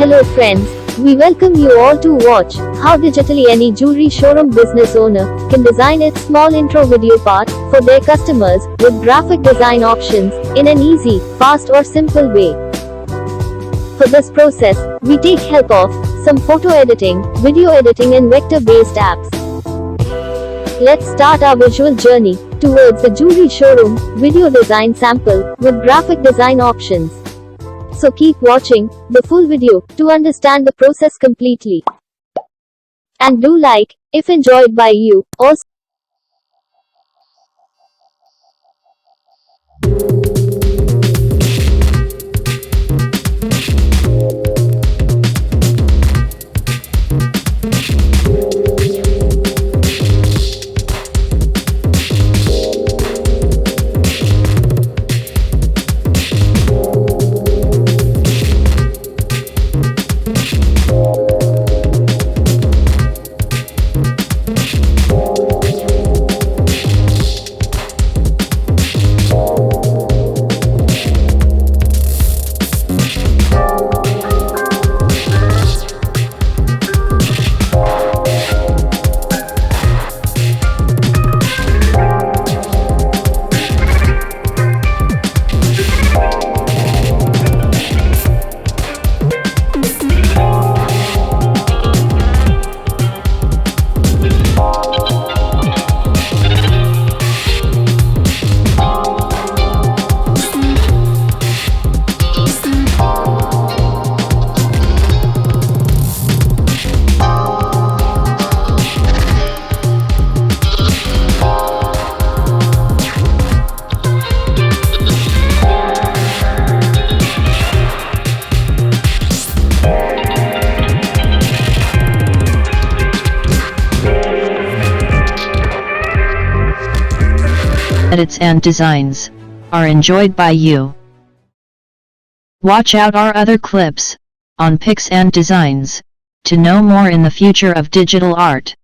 Hello friends, we welcome you all to watch how digitally any jewelry showroom business owner can design its small intro video part for their customers with graphic design options in an easy, fast or simple way. For this process, we take help of some photo editing, video editing and vector-based apps. Let's start our visual journey towards the jewelry showroom video design sample with graphic design options. So keep watching the full video to understand the process completely. And do like if enjoyed by you. Also, edits and designs are enjoyed by you. Watch out our other clips on Pix and Designs to know more in the future of digital art.